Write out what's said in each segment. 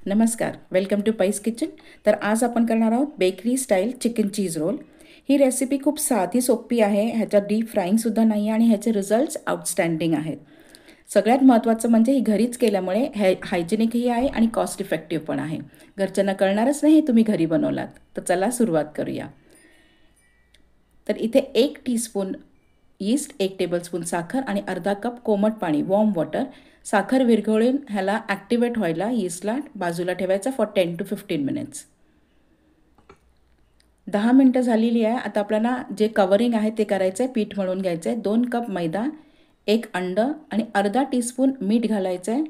नमस्कार, welcome to पाईस kitchen. तर आज आपण करणार आहोत bakery style chicken cheese roll. ही रेसिपी खूप साधी सोपी आहे. ह्याच्यात डीप फ्राईंगसुद्धा नाही आहे आणि ह्याचे रिझल्ट्स आउटस्टँडिंग आहेत. सगळ्यात महत्त्वाचं म्हणजे ही घरीच केल्यामुळे हायजेनिकही आहे आणि कॉस्ट इफेक्टिव्ह पण आहे. घरच्यांना कळणारच नाही हे तुम्ही घरी बनवलात. तर चला सुरुवात करूया. तर इथे 1 टीस्पून यीस्ट, 1 टेबलस्पून साखर आणि अर्धा कप कोमट पाणी वॉर्म वॉटर. साखर विरघळून ह्याला ॲक्टिवेट व्हायला यीस्टला बाजूला ठेवायचा फॉर 10 to 15 मिनिट्स. 10 मिनटं झालेली आहे. आता आपल्याला जे कवरिंग आहे ते करायचं आहे. पीठ मळून घ्यायचं आहे. 2 कप मैदा, 1 अंडं आणि अर्धा टीस्पून मीठ घालायचं आहे.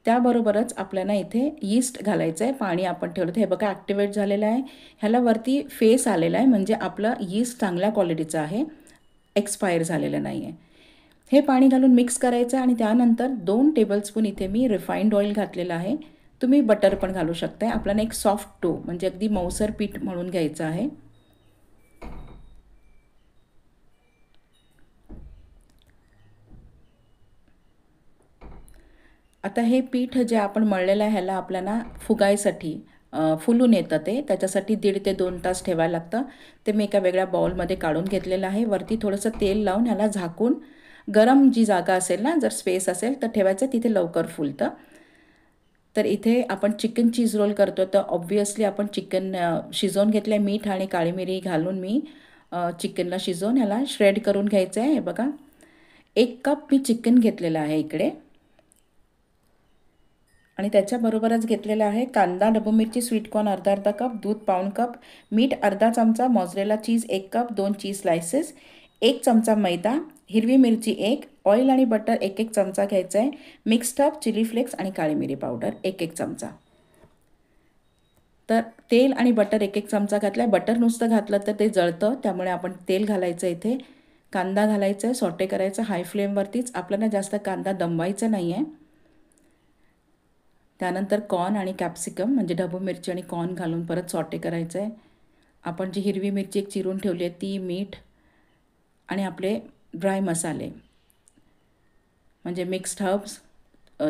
त्याबरोबरच आपल्याला इथे यीस्ट घालायचं आहे. पाणी आपण ठेवलं हे बघा ॲक्टिवेट झालेलं आहे. ह्याला वरती फेस आलेला आहे म्हणजे आपलं यीस्ट चांगल्या क्वालिटीचं आहे, एक्सपायर झालेलं नाही आहे. हे पाणी घालून मिक्स करायचं आणि त्यानंतर 2 टेबलस्पून इथे मी रिफाईंड ऑइल घातलेलं आहे. तुम्ही बटर पण घालू शकताय. आपल्याला एक सॉफ्ट डो म्हणजे अगदी मऊसर पीठ मळून घ्यायचं आहे. आता हे पीठ जे आपण मळलेलं आहे ह्याला आपल्याला फुगायसाठी फुलून येतं ते. त्याच्यासाठी 1.5 ते 2 तास ठेवायला लागतं. ते मी एका वेगळ्या बाउलमध्ये काढून घेतलेलं आहे. वरती थोडंसं तेल लावून ह्याला झाकून गरम जी जागा असेल ना, जर स्पेस असेल तर ठेवायचं, तिथे लवकर फुलतं. तर इथे आपण चिकन चीज रोल करतो तर ऑब्व्हियसली आपण चिकन शिजवून घेतलं आहे. मीठ आणि काळी मिरी घालून मी चिकनला शिजवून ह्याला श्रेड करून घ्यायचं आहे. हे बघा 1 कप मी चिकन घेतलेलं आहे इकडे आणि त्याच्याबरोबरच घेतलेला आहे कांदा, ढबू मिरची, स्वीटकॉर्न अर्धा कप, दूध पाऊण कप, मीठ अर्धा चमचा, मॉझरेला चीज 1 कप, 2 चीज स्लायसेस, 1 चमचा मैदा, हिरवी मिरची 1, ऑइल आणि बटर 1-1 चमचा घ्यायचं आहे. मिक्स्ड अप चिली फ्लेक्स आणि काळी मिरी पावडर 1-1 चमचा. तर तेल आणि बटर 1-1 चमचा घातला आहे. बटर नुसतं घातलं तर ते जळतं, त्यामुळे आपण तेल घालायचं इथे. कांदा घालायचा आहे, सॉटे करायचं हाय फ्लेमवरतीच. आपल्याला जास्त कांदा दमवायचा नाही आहे. त्यानंतर कॉर्न आणि कॅप्सिकम म्हणजे ढबू मिरची आणि कॉर्न घालून परत सॉटे करायचं आहे. आपण जी हिरवी मिरची एक चिरून ठेवली आहे ती, मीठ आणि आपले ड्राय मसाले म्हणजे मिक्स्ड हर्ब्स,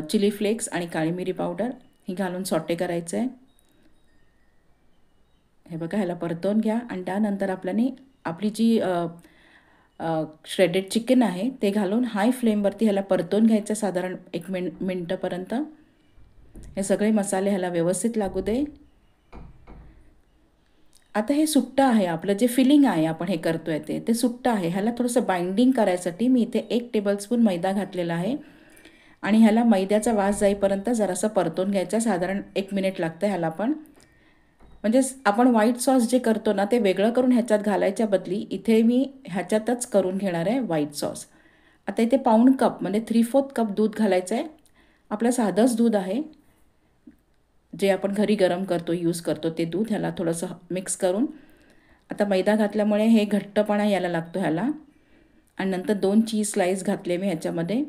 चिली फ्लेक्स आणि काळी मिरी पावडर ही घालून सॉटे करायचं आहे. हे बघा ह्याला परतवून घ्या आणि त्यानंतर आपली जी श्रेडेड चिकन आहे ते घालून हाय फ्लेमवरती ह्याला परतवून घ्यायचं साधारण 1 मिनटंपर्यंत. हे सगळे मसाले ह्याला व्यवस्थित लागू दे. आता हे सुट्टं आहे, आपलं जे फिलिंग आहे आपण हे करतो आहे ते सुट्टं आहे. ह्याला थोडंसं बाइंडिंग करायसाठी मी इथे 1 टेबलस्पून मैदा घातलेला आहे आणि ह्याला मैद्याचा वास जाईपर्यंत जरासं परतवून घ्यायचं. साधारण 1 मिनिट लागतं ह्याला पण. म्हणजे आपण व्हाईट सॉस जे करतो ना ते वेगळं करून ह्याच्यात घालायच्या बदली इथे मी ह्याच्यातच करून घेणार आहे व्हाईट सॉस. आता इथे पाऊण कप म्हणजे 3/4 कप दूध घालायचं आहे. आपलं साधंच दूध आहे जे आपण घरी गरम करतो, यूज करतो ते दूध. ह्याला थोडंसं मिक्स करून आता मैदा घातल्यामुळे हे घट्टपणा यायला लागतो ह्याला. आणि नंतर 2 चीज स्लाईस घातले मी ह्याच्यामध्ये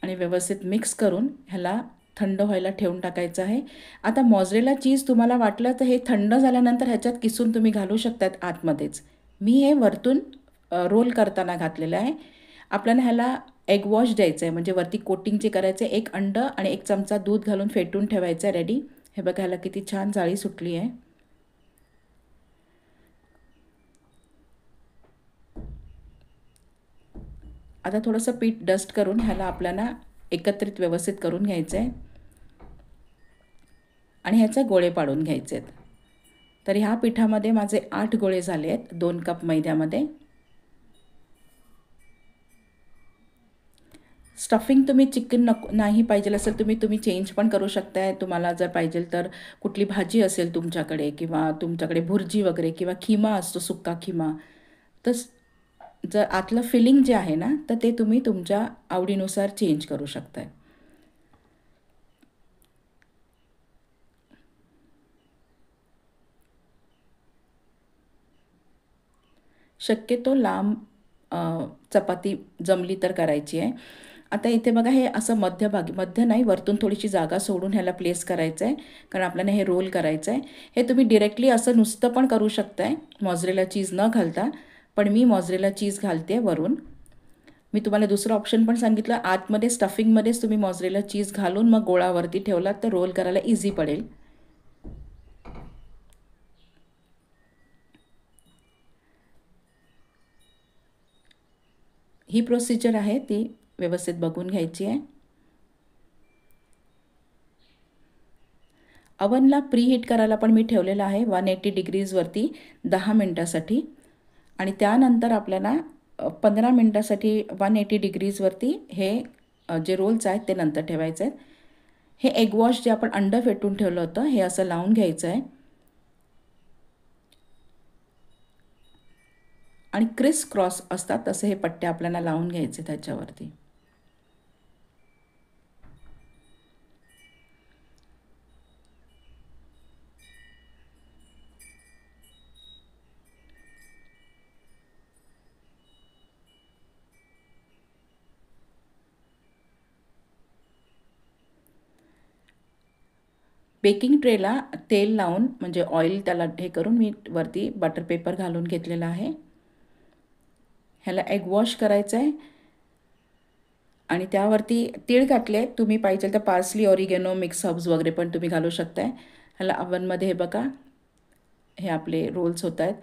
आणि व्यवस्थित मिक्स करून ह्याला थंड व्हायला ठेवून टाकायचं आहे. आता मॉझरेला चीज तुम्हाला वाटलं तर हे थंड झाल्यानंतर ह्याच्यात किसून तुम्ही घालू शकतात आतमध्येच. मी हे वरतून रोल करताना घातलेलं आहे. आपल्याला ह्याला एग वॉश द्यायचं आहे म्हणजे वरती कोटिंग जे करायचं आहे. 1 अंडं आणि 1 चमचा दूध घालून फेटून ठेवायचं आहे रेडी. हे बघा ह्याला किती छान जाळी सुटली आहे. आता थोडंसं पीठ डस्ट करून ह्याला आपल्याला एकत्रित व्यवस्थित करून घ्यायचं आहे आणि ह्याचे गोळे पाडून घ्यायचे आहेत. तर ह्या पिठामध्ये माझे 8 गोळे झाले आहेत 2 कप मैद्यामध्ये. स्टफिंग तुम्ही चिकन नाही पाहिजे असेल तुम्ही चेंज पण करू शकताय. तुम्हाला जर पाहिजे तर कुठली भाजी असेल तुमच्याकडे किंवा तुमच्याकडे भुर्जी वगैरे किंवा खिमा असतो, सुक्का खिमा, तर जर आतलं फिलिंग जे आहे ना तर ते तुम्ही तुमच्या आवडीनुसार चेंज करू शकताय. शक्यतो लांब चपाती जमली तर करायची आहे. आता इथे बघा हे असं मध्य नाही, वरतून थोडीशी जागा सोडून ह्याला प्लेस करायचं आहे कारण आपल्याला हे रोल करायचं आहे. हे तुम्ही डिरेक्टली असं नुसतं पण करू शकताय मॉझरेला चीज न घालता, पण मी मॉझरेला चीज घालते वरून. मी तुम्हाला दुसरं ऑप्शन पण सांगितलं, आतमध्ये स्टफिंगमध्येच तुम्ही मॉझरेला चीज घालून मग गोळावरती ठेवलात तर रोल करायला इझी पडेल. ही प्रोसिजर आहे ती व्यवस्थित बघून घ्यायची आहे. अवनला प्रीहीट करायला पण मी ठेवलेलं आहे 180 डिग्रीजवरती 10 मिनटासाठी. आणि त्यानंतर आपल्याला 15 मिनटासाठी 180 डिग्रीजवरती हे जे रोल्स आहेत ते नंतर ठेवायचे आहेत. हे एग वॉश जे आपण अंड फेटून ठेवलं होतं हे असं लावून घ्यायचं आहे. आणि क्रिस क्रॉस असतात तसे हे पट्टे आपल्याला लावून घ्यायचे त्याच्यावरती. बेकिंग ट्रेला तेल लावून म्हणजे ऑइल त्याला हे करून मी वरती बटर पेपर घालून घेतलेला आहे. ह्याला एग वॉश करायचं आहे आणि त्यावरती तीळ घातले. तुम्ही पाहिजे तर पार्सली, ऑरिगेनो, मिक्स हर्ब्स वगैरे पण तुम्ही घालू शकताय. ह्याला अवनमध्ये हे बघा हे आपले रोल्स होत आहेत.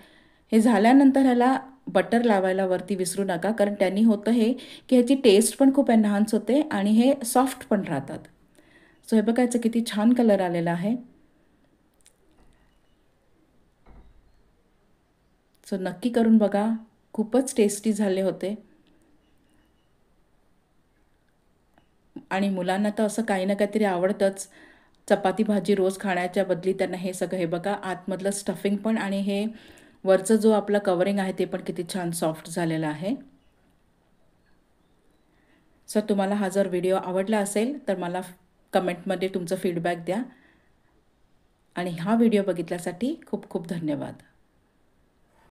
हे झाल्यानंतर ह्याला बटर लावायला वरती विसरू नका, कारण त्यांनी होतं हे की ह्याची टेस्ट पण खूप एनहान्स होते आणि हे सॉफ्ट पण राहतात. सो हे बघा याचं किती छान कलर आलेला आहे. सो नक्की करून बघा, खूपच टेस्टी झाले होते. आणि मुलांना तर असं काही ना काहीतरी आवडतंच. चपाती भाजी रोज खाण्याच्या बदली त्यांना हे सगळं हे बघा आतमधलं स्टफिंग पण आणि हे वरचं जो आपला कवरिंग आहे ते पण किती छान सॉफ्ट झालेलं आहे. सर तुम्हाला हा जर व्हिडिओ आवडला असेल तर मला कमेंटमध्ये तुमचं फीडबॅक द्या. आणि हा व्हिडिओ बघितल्यासाठी खूप खूप धन्यवाद.